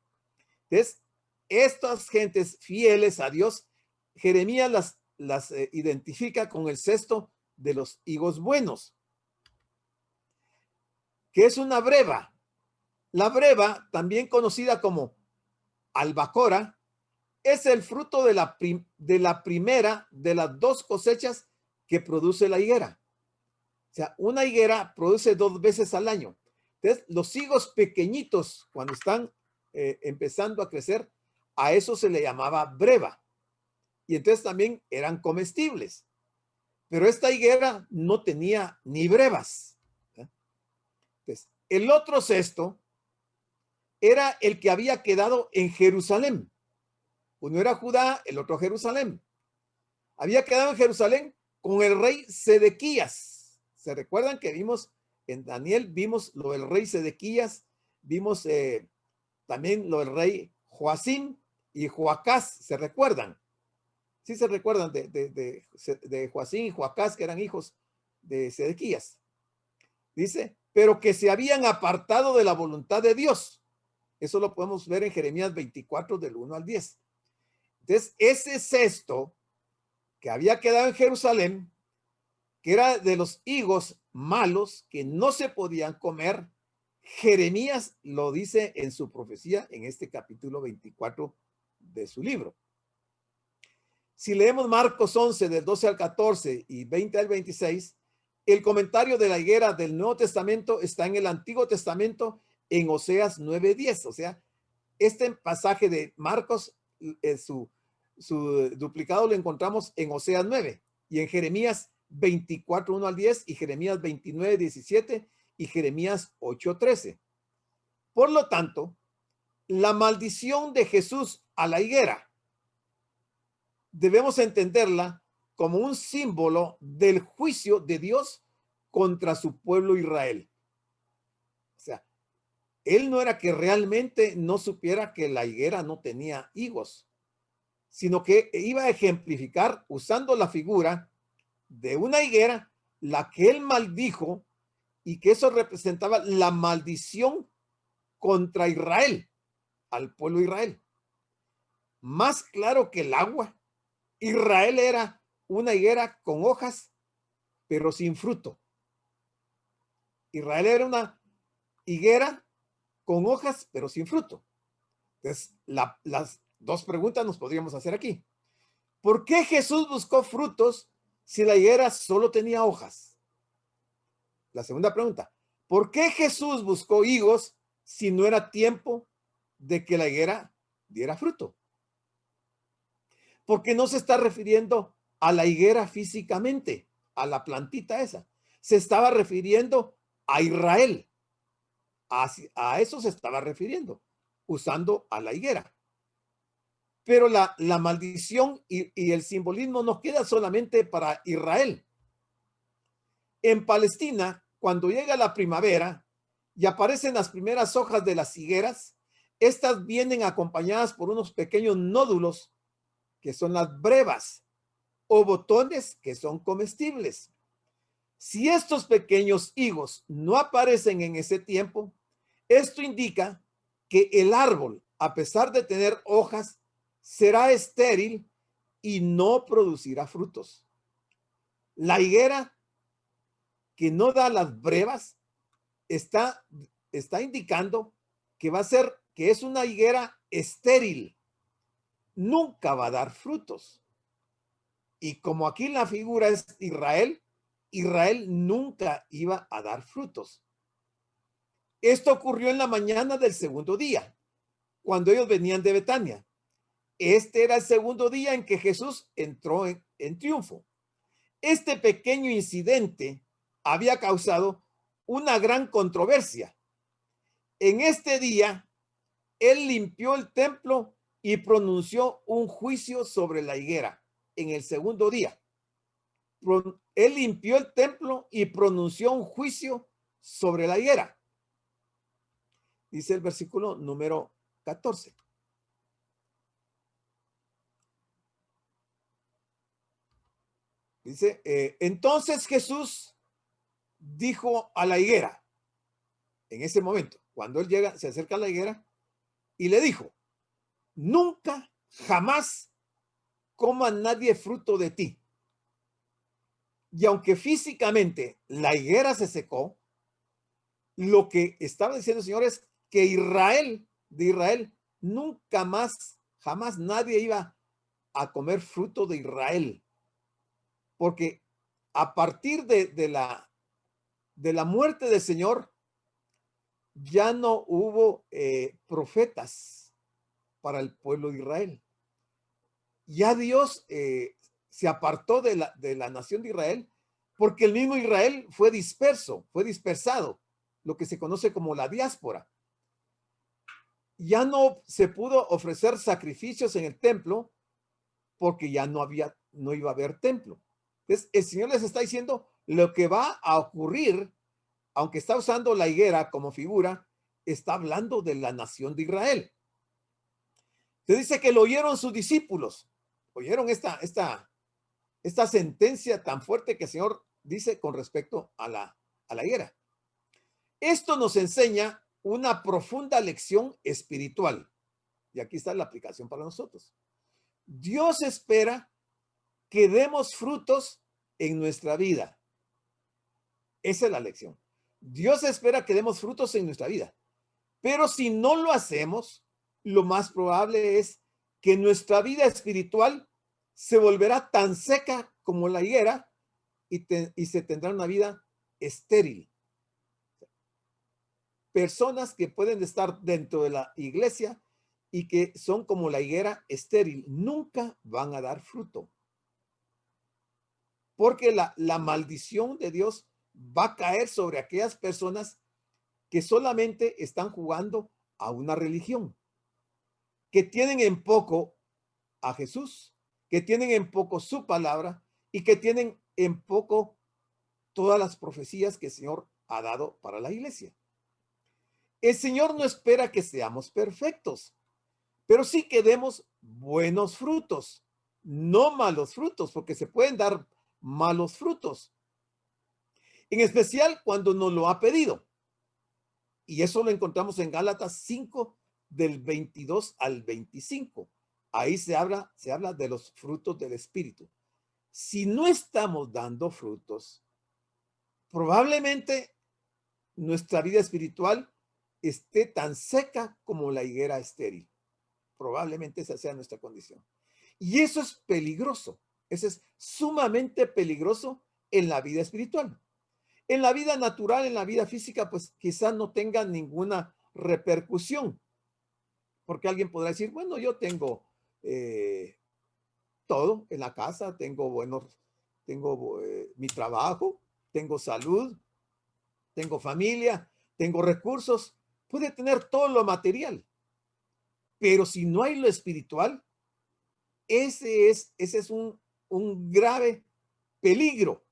Entonces, estas gentes fieles a Dios, Jeremías las identifica con el cesto de los higos buenos, que es una breva. La breva, también conocida como albacora, es el fruto de la primera de las dos cosechas que produce la higuera. O sea, una higuera produce 2 veces al año. Entonces, los higos pequeñitos, cuando están empezando a crecer, a eso se le llamaba breva. Y entonces también eran comestibles. Pero esta higuera no tenía ni brevas. Entonces, el otro cesto era el que había quedado en Jerusalén. Uno era Judá, el otro Jerusalén. Había quedado en Jerusalén con el rey Sedequías. ¿Se recuerdan que vimos en Daniel? Vimos lo del rey Sedequías, vimos también lo del rey Joacín y Joacás. ¿Se recuerdan? Sí se recuerdan de Joacín y Joacás, que eran hijos de Sedequías. Dice, pero que se habían apartado de la voluntad de Dios. Eso lo podemos ver en Jeremías 24, del 1 al 10. Entonces, ese cesto que había quedado en Jerusalén, que era de los higos malos que no se podían comer, Jeremías lo dice en su profecía en este capítulo 24 de su libro. Si leemos Marcos 11, del 12 al 14 y 20 al 26, el comentario de la higuera del Nuevo Testamento está en el Antiguo Testamento en Oseas 9:10. O sea, este pasaje de Marcos, su duplicado lo encontramos en Oseas 9 y en Jeremías 24, 1 al 10 y Jeremías 29, 17 y Jeremías 8, 13. Por lo tanto, la maldición de Jesús a la higuera debemos entenderla como un símbolo del juicio de Dios contra su pueblo Israel. O sea, él no era que realmente no supiera que la higuera no tenía higos, sino que iba a ejemplificar usando la figura de una higuera, la que él maldijo, y que eso representaba la maldición contra Israel, al pueblo de Israel. Más claro que el agua, Israel era una higuera con hojas, pero sin fruto. Israel era una higuera con hojas, pero sin fruto. Entonces, las dos preguntas nos podríamos hacer aquí. ¿Por qué Jesús buscó frutos si la higuera solo tenía hojas? La segunda pregunta, ¿por qué Jesús buscó higos si no era tiempo de que la higuera diera fruto? Porque no se está refiriendo a la higuera físicamente, a la plantita esa. Se estaba refiriendo a Israel. A eso se estaba refiriendo, usando a la higuera. Pero la maldición y el simbolismo no queda solamente para Israel. En Palestina, cuando llega la primavera y aparecen las primeras hojas de las higueras, estas vienen acompañadas por unos pequeños nódulos que son las brevas o botones que son comestibles. Si estos pequeños higos no aparecen en ese tiempo, esto indica que el árbol, a pesar de tener hojas, será estéril y no producirá frutos. La higuera que no da las brevas está indicando que va a ser, que es una higuera estéril. Nunca va a dar frutos. Y como aquí la figura es Israel, Israel nunca iba a dar frutos. Esto ocurrió en la mañana del segundo día, cuando ellos venían de Betania. Este era el segundo día en que Jesús entró en triunfo. Este pequeño incidente había causado una gran controversia. En este día, él limpió el templo y pronunció un juicio sobre la higuera. En el segundo día, él limpió el templo y pronunció un juicio sobre la higuera. Dice el versículo número 14. Dice, entonces Jesús dijo a la higuera, en ese momento, cuando él llega, se acerca a la higuera y le dijo, nunca, jamás coma nadie fruto de ti. Y aunque físicamente la higuera se secó, lo que estaba diciendo el Señor es que de Israel, nunca más, jamás nadie iba a comer fruto de Israel. Porque a partir de la de la muerte del Señor, ya no hubo profetas para el pueblo de Israel. Ya Dios se apartó de la nación de Israel, porque el mismo Israel fue dispersado, lo que se conoce como la diáspora. Ya no se pudo ofrecer sacrificios en el templo, porque ya no iba a haber templo. Entonces, el Señor les está diciendo lo que va a ocurrir, aunque está usando la higuera como figura, está hablando de la nación de Israel. Se dice que lo oyeron sus discípulos, oyeron esta sentencia tan fuerte que el Señor dice con respecto a la higuera. Esto nos enseña una profunda lección espiritual. Y aquí está la aplicación para nosotros. Dios espera que demos frutos en nuestra vida. Esa es la lección. Dios espera que demos frutos en nuestra vida. Pero si no lo hacemos, lo más probable es que nuestra vida espiritual se volverá tan seca como la higuera y se tendrá una vida estéril. Personas que pueden estar dentro de la iglesia y que son como la higuera estéril, nunca van a dar fruto. Porque la maldición de Dios va a caer sobre aquellas personas que solamente están jugando a una religión, que tienen en poco a Jesús, que tienen en poco su palabra y que tienen en poco todas las profecías que el Señor ha dado para la iglesia. El Señor no espera que seamos perfectos, pero sí que demos buenos frutos, no malos frutos, porque se pueden dar malos frutos, en especial cuando nos lo ha pedido. Y eso lo encontramos en Gálatas 5, del 22 al 25. Ahí se habla de los frutos del Espíritu. Si no estamos dando frutos, probablemente nuestra vida espiritual esté tan seca como la higuera estéril. Probablemente esa sea nuestra condición. Y eso es peligroso. Eso es sumamente peligroso en la vida espiritual. En la vida natural, en la vida física, pues quizás no tenga ninguna repercusión. Porque alguien podrá decir, bueno, yo tengo todo en la casa, tengo mi trabajo, tengo salud, tengo familia, tengo recursos, puede tener todo lo material. Pero si no hay lo espiritual, ese es un grave peligro.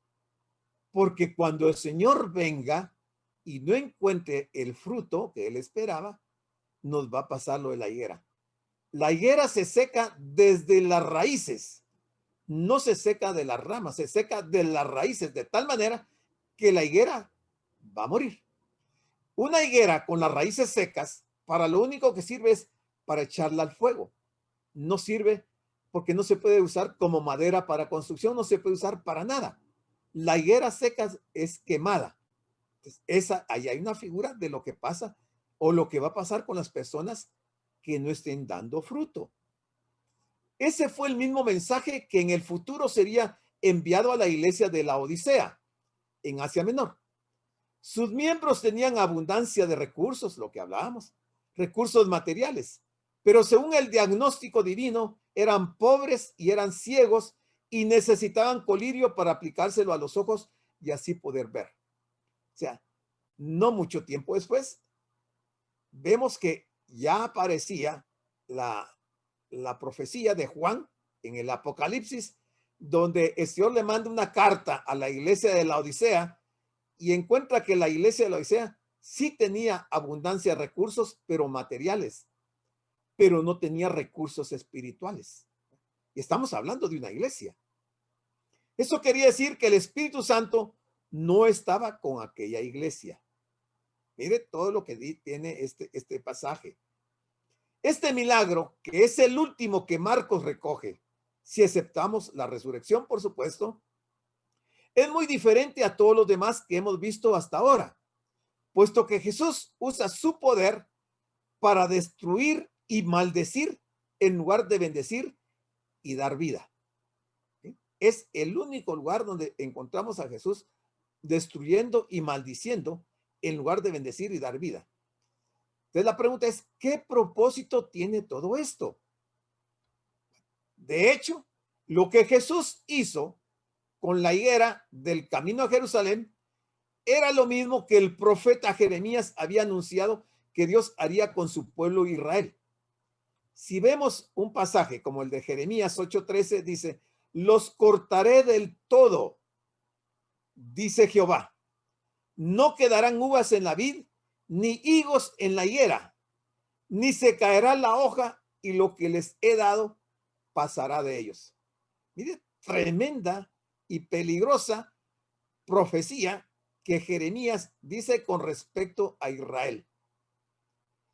Porque cuando el Señor venga y no encuentre el fruto que él esperaba, nos va a pasar lo de la higuera. La higuera se seca desde las raíces, no se seca de las ramas, se seca de las raíces, de tal manera que la higuera va a morir. Una higuera con las raíces secas, para lo único que sirve es para echarla al fuego. No sirve porque no se puede usar como madera para construcción, no se puede usar para nada. La higuera seca es quemada. Entonces, ahí hay una figura de lo que pasa o lo que va a pasar con las personas que no estén dando fruto. Ese fue el mismo mensaje que en el futuro sería enviado a la iglesia de la Odisea, en Asia Menor. Sus miembros tenían abundancia de recursos, lo que hablábamos, recursos materiales, pero según el diagnóstico divino, eran pobres y eran ciegos y necesitaban colirio para aplicárselo a los ojos y así poder ver. O sea, no mucho tiempo después, vemos que ya aparecía la profecía de Juan en el Apocalipsis, donde el Señor le manda una carta a la iglesia de la Odisea y encuentra que la iglesia de la Odisea sí tenía abundancia de recursos, pero materiales, pero no tenía recursos espirituales. Y estamos hablando de una iglesia. Eso quería decir que el Espíritu Santo no estaba con aquella iglesia. Mire todo lo que tiene este pasaje. Este milagro, que es el último que Marcos recoge, si aceptamos la resurrección, por supuesto, es muy diferente a todos los demás que hemos visto hasta ahora, puesto que Jesús usa su poder para destruir y maldecir en lugar de bendecir y dar vida. ¿Sí? Es el único lugar donde encontramos a Jesús destruyendo y maldiciendo en lugar de bendecir y dar vida. Entonces la pregunta es, ¿qué propósito tiene todo esto? De hecho, lo que Jesús hizo con la higuera del camino a Jerusalén era lo mismo que el profeta Jeremías había anunciado que Dios haría con su pueblo Israel. Si vemos un pasaje como el de Jeremías 8:13, dice, los cortaré del todo, dice Jehová. No quedarán uvas en la vid, ni higos en la higuera, ni se caerá la hoja, y lo que les he dado pasará de ellos. Mire, tremenda y peligrosa profecía que Jeremías dice con respecto a Israel.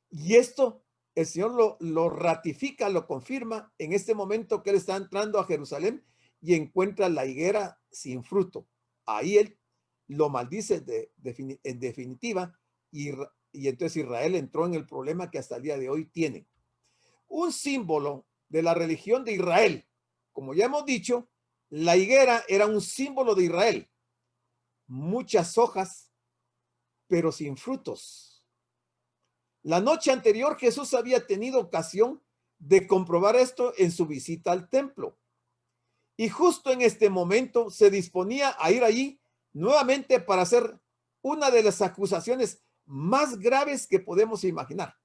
Y esto el Señor lo ratifica, lo confirma en este momento que él está entrando a Jerusalén y encuentra la higuera sin fruto. Ahí él lo maldice en definitiva y entonces Israel entró en el problema que hasta el día de hoy tiene. Un símbolo de la religión de Israel. Como ya hemos dicho, la higuera era un símbolo de Israel. Muchas hojas, pero sin frutos. La noche anterior Jesús había tenido ocasión de comprobar esto en su visita al templo. Y justo en este momento se disponía a ir allí nuevamente para hacer una de las acusaciones más graves que podemos imaginar.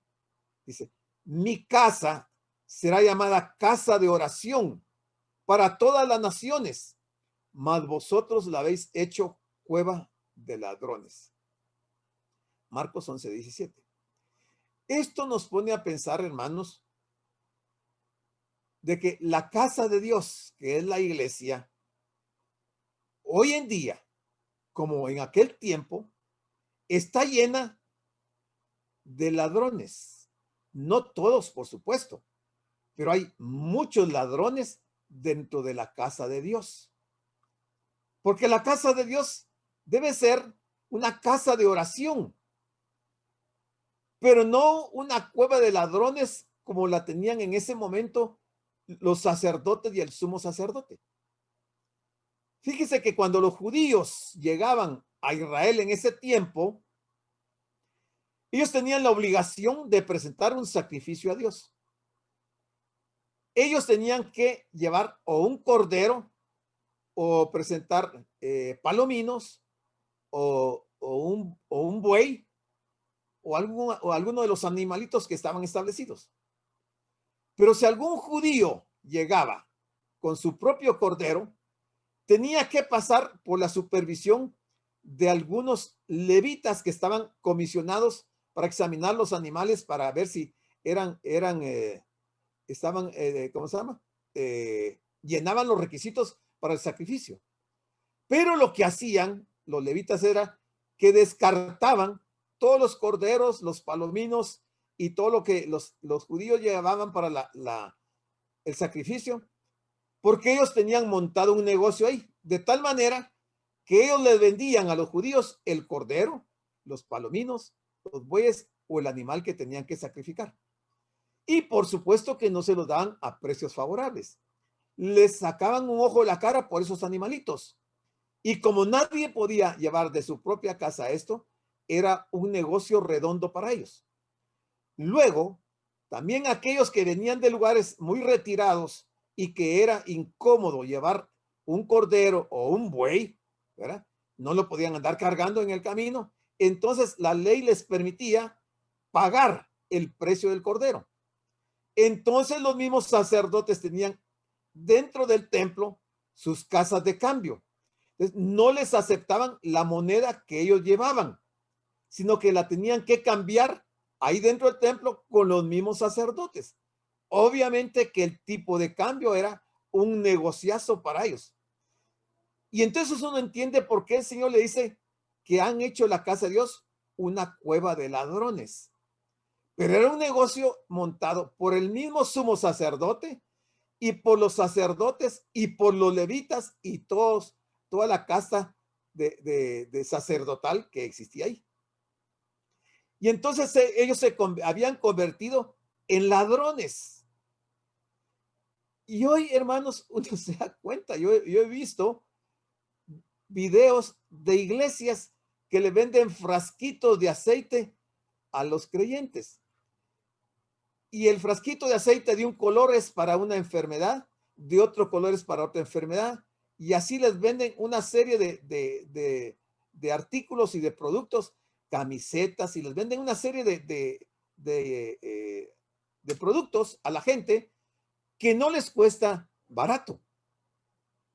Dice, mi casa será llamada casa de oración para todas las naciones, mas vosotros la habéis hecho cueva de ladrones. Marcos 11:17. Esto nos pone a pensar, hermanos, de que la casa de Dios, que es la iglesia, hoy en día, como en aquel tiempo, está llena de ladrones. No todos, por supuesto, pero hay muchos ladrones dentro de la casa de Dios. Porque la casa de Dios debe ser una casa de oración, pero no una cueva de ladrones como la tenían en ese momento los sacerdotes y el sumo sacerdote. Fíjese que cuando los judíos llegaban a Israel en ese tiempo, ellos tenían la obligación de presentar un sacrificio a Dios. Ellos tenían que llevar o un cordero o presentar palominos o un buey o alguno de los animalitos que estaban establecidos. Pero si algún judío llegaba con su propio cordero, tenía que pasar por la supervisión de algunos levitas que estaban comisionados para examinar los animales para ver si ¿cómo se llama? Llenaban los requisitos para el sacrificio. Pero lo que hacían los levitas era que descartaban todos los corderos, los palominos y todo lo que los judíos llevaban para el sacrificio, porque ellos tenían montado un negocio ahí, de tal manera que ellos les vendían a los judíos el cordero, los palominos, los bueyes o el animal que tenían que sacrificar. Y por supuesto que no se los daban a precios favorables. Les sacaban un ojo de la cara por esos animalitos. Y como nadie podía llevar de su propia casa esto, era un negocio redondo para ellos. Luego, también aquellos que venían de lugares muy retirados y que era incómodo llevar un cordero o un buey, ¿verdad? No lo podían andar cargando en el camino. Entonces la ley les permitía pagar el precio del cordero. Entonces los mismos sacerdotes tenían dentro del templo sus casas de cambio. Entonces, no les aceptaban la moneda que ellos llevaban, sino que la tenían que cambiar ahí dentro del templo con los mismos sacerdotes. Obviamente que el tipo de cambio era un negociazo para ellos. Y entonces uno entiende por qué el Señor le dice que han hecho la casa de Dios una cueva de ladrones. Pero era un negocio montado por el mismo sumo sacerdote y por los sacerdotes y por los levitas y toda la casta de sacerdotal que existía ahí. Y entonces ellos se habían convertido en ladrones. Y hoy, hermanos, uno se da cuenta, yo he visto videos de iglesias que le venden frasquitos de aceite a los creyentes. Y el frasquito de aceite de un color es para una enfermedad, de otro color es para otra enfermedad. Y así les venden una serie de artículos y de productos, camisetas, y les venden una serie de productos a la gente que no les cuesta barato.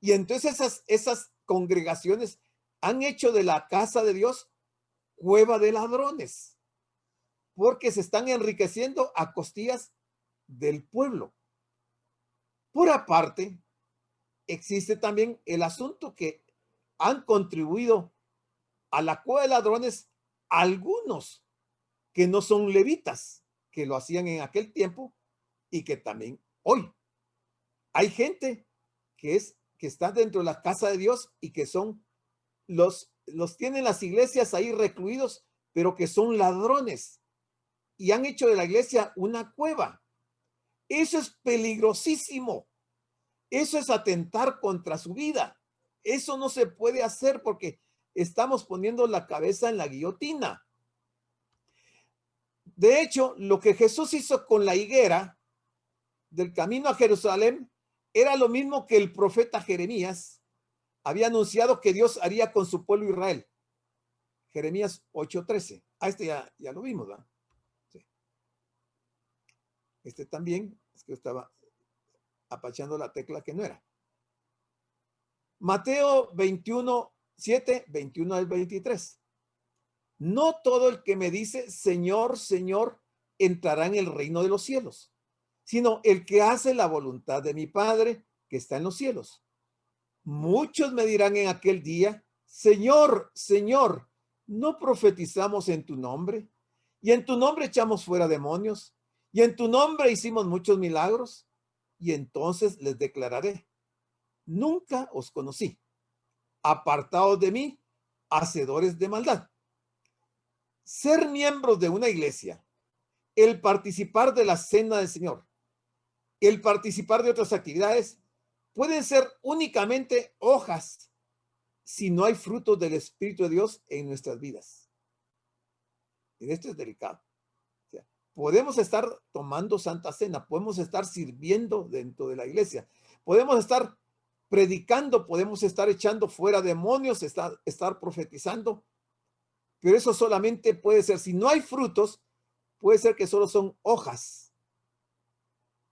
Y entonces esas congregaciones han hecho de la casa de Dios cueva de ladrones, porque se están enriqueciendo a costillas del pueblo. Por aparte, existe también el asunto que han contribuido a la cueva de ladrones algunos que no son levitas, que lo hacían en aquel tiempo y que también hoy hay gente que está dentro de la casa de Dios y que son los tienen las iglesias ahí recluidos, pero que son ladrones y han hecho de la iglesia una cueva. Eso es peligrosísimo. Eso es atentar contra su vida. Eso no se puede hacer porque estamos poniendo la cabeza en la guillotina. De hecho, lo que Jesús hizo con la higuera del camino a Jerusalén era lo mismo que el profeta Jeremías había anunciado que Dios haría con su pueblo Israel. Jeremías 8:13. Ya lo vimos, ¿verdad? Sí. Este también, es que yo estaba apachando la tecla que no era. Mateo 21:7, 21 al 23. No todo el que me dice, Señor, Señor, entrará en el reino de los cielos, sino el que hace la voluntad de mi Padre que está en los cielos. Muchos me dirán en aquel día, Señor, Señor, ¿no profetizamos en tu nombre? Y en tu nombre echamos fuera demonios, y en tu nombre hicimos muchos milagros. Y entonces les declararé, nunca os conocí. Apartados de mí, hacedores de maldad. Ser miembros de una iglesia, el participar de la cena del Señor, el participar de otras actividades, pueden ser únicamente hojas si no hay frutos del Espíritu de Dios en nuestras vidas. Y esto es delicado. O sea, podemos estar tomando Santa Cena, podemos estar sirviendo dentro de la iglesia, podemos estar predicando, podemos estar echando fuera demonios, estar profetizando, pero eso solamente puede ser, si no hay frutos, puede ser que solo son hojas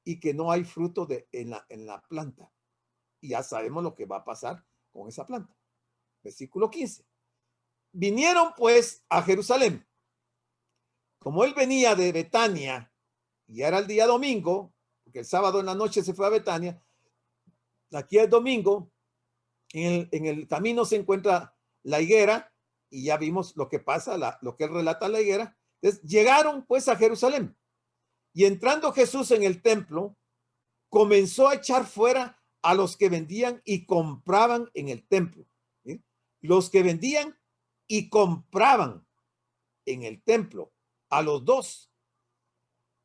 y que no hay fruto en la planta. Y ya sabemos lo que va a pasar con esa planta. Versículo 15. Vinieron pues a Jerusalén. Como él venía de Betania y era el día domingo, porque el sábado en la noche se fue a Betania, aquí es domingo, en el camino se encuentra la higuera y ya vimos lo que pasa, lo que él relata en la higuera. Entonces, llegaron pues a Jerusalén y entrando Jesús en el templo, comenzó a echar fuera a los que vendían y compraban en el templo. ¿Sí? Los que vendían y compraban en el templo, a los dos.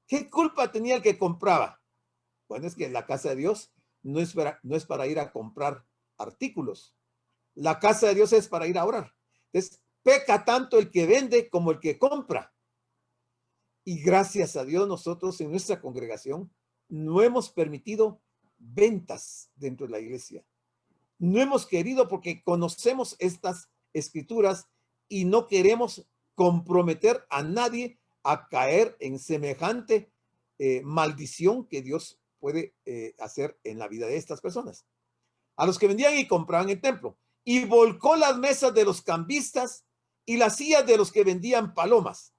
¿Qué culpa tenía el que compraba? Bueno, es que la casa de Dios no es para ir a comprar artículos. La casa de Dios es para ir a orar. Entonces, peca tanto el que vende como el que compra. Y gracias a Dios nosotros en nuestra congregación no hemos permitido ventas dentro de la iglesia. No hemos querido porque conocemos estas escrituras y no queremos comprometer a nadie a caer en semejante maldición que Dios puede hacer en la vida de estas personas. A los que vendían y compraban en el templo. Y volcó las mesas de los cambistas y las sillas de los que vendían palomas.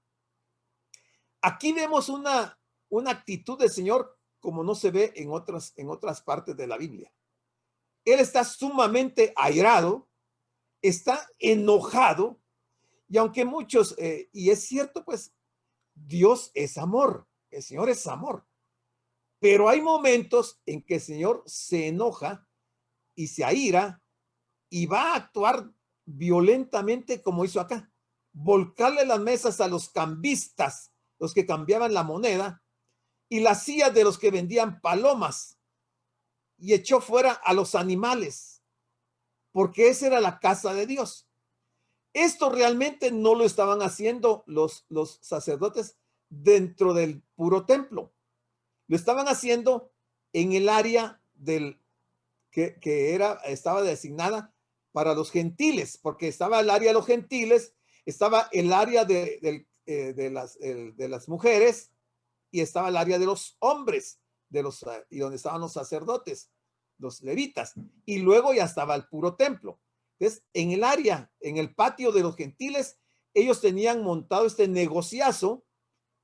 Aquí vemos una actitud del Señor como no se ve en otras partes de la Biblia. Él está sumamente airado, está enojado, y aunque muchos, y es cierto, pues, Dios es amor, el Señor es amor, pero hay momentos en que el Señor se enoja y se aira y va a actuar violentamente como hizo acá, volcarle las mesas a los cambistas, los que cambiaban la moneda, y las sillas de los que vendían palomas, y echó fuera a los animales. porque esa era la casa de Dios. Esto realmente no lo estaban haciendo los sacerdotes dentro del puro templo. Lo estaban haciendo en el área que estaba designada para los gentiles, porque estaba el área de los gentiles, estaba el área de las mujeres y estaba el área de los hombres, y donde estaban los sacerdotes, los levitas, y luego ya estaba el puro templo. Entonces, en el área, en el patio de los gentiles, ellos tenían montado este negociazo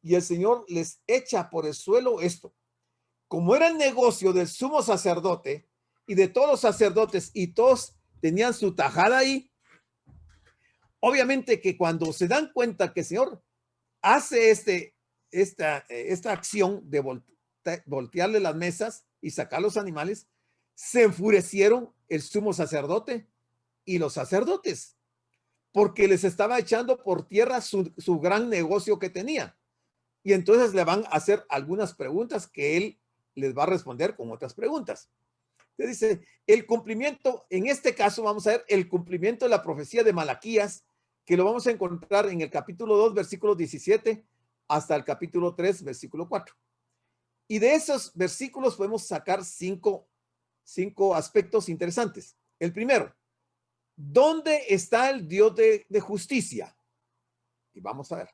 y el Señor les echa por el suelo esto. Como era el negocio del sumo sacerdote y de todos los sacerdotes y todos tenían su tajada ahí, obviamente que cuando se dan cuenta que el Señor hace esta acción de voltearle las mesas y sacar los animales, se enfurecieron el sumo sacerdote y los sacerdotes, porque les estaba echando por tierra su gran negocio que tenía. Y entonces le van a hacer algunas preguntas que él les va a responder con otras preguntas. Te dice, el cumplimiento, en este caso vamos a ver el cumplimiento de la profecía de Malaquías, que lo vamos a encontrar en el capítulo 2, versículo 17, hasta el capítulo 3, versículo 4. Y de esos versículos podemos sacar cinco aspectos interesantes. El primero, ¿dónde está el Dios de justicia? Y vamos a ver.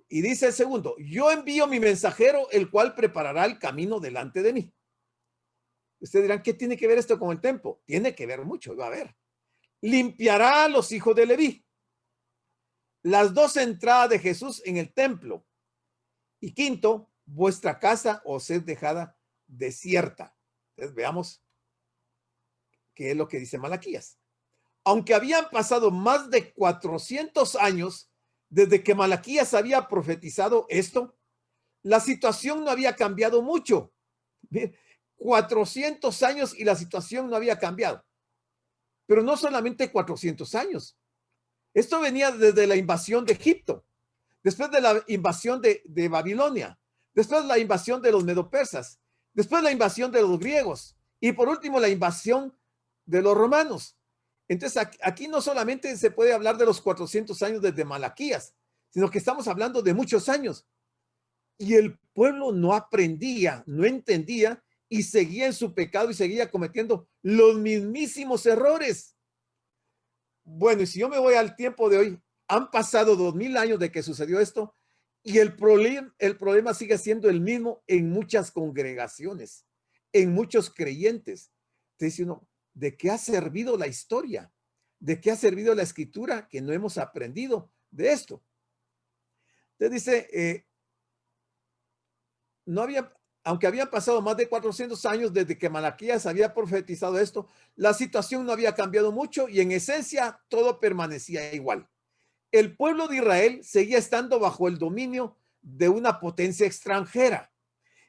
Y dice el segundo, yo envío mi mensajero, el cual preparará el camino delante de mí. Ustedes dirán, ¿qué tiene que ver esto con el templo? Tiene que ver mucho, va a ver. Limpiará a los hijos de Leví. Las dos entradas de Jesús en el templo. Y quinto, vuestra casa os es dejada desierta. Entonces veamos qué es lo que dice Malaquías. Aunque habían pasado más de 400 años desde que Malaquías había profetizado esto, la situación no había cambiado mucho. 400 años y la situación no había cambiado. Pero no solamente 400 años. Esto venía desde la invasión de Egipto, después de la invasión de Babilonia, después la invasión de los medopersas, después la invasión de los griegos y por último la invasión de los romanos. Entonces aquí no solamente se puede hablar de los 400 años desde Malaquías, sino que estamos hablando de muchos años. Y el pueblo no aprendía, no entendía y seguía en su pecado y seguía cometiendo los mismísimos errores. Bueno, y si yo me voy al tiempo de hoy, han pasado 2000 años de que sucedió esto y el problema sigue siendo el mismo en muchas congregaciones, en muchos creyentes. Te dice uno, ¿de qué ha servido la historia? ¿De qué ha servido la escritura que no hemos aprendido de esto? Te dice, aunque habían pasado más de 400 años desde que Malaquías había profetizado esto, la situación no había cambiado mucho y en esencia todo permanecía igual. El pueblo de Israel seguía estando bajo el dominio de una potencia extranjera.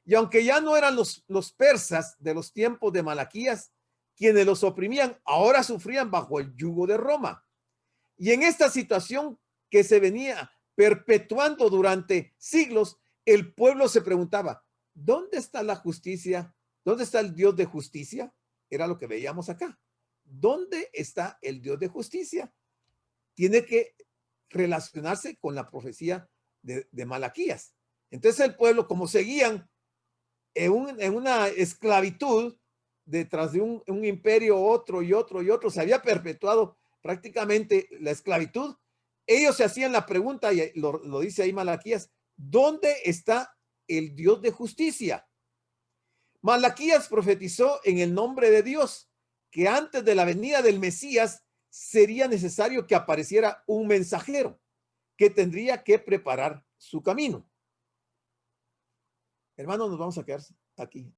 Y aunque ya no eran los persas de los tiempos de Malaquías quienes los oprimían, ahora sufrían bajo el yugo de Roma. Y en esta situación que se venía perpetuando durante siglos, el pueblo se preguntaba, ¿dónde está la justicia? ¿Dónde está el Dios de justicia? Era lo que veíamos acá. ¿Dónde está el Dios de justicia? Tiene que relacionarse con la profecía de Malaquías. Entonces el pueblo, como seguían en una esclavitud detrás de un imperio, otro y otro y otro, se había perpetuado prácticamente la esclavitud, ellos se hacían la pregunta, y lo dice ahí Malaquías, ¿dónde está el Dios de justicia? Malaquías profetizó en el nombre de Dios que antes de la venida del Mesías sería necesario que apareciera un mensajero que tendría que preparar su camino. Hermanos, nos vamos a quedar aquí.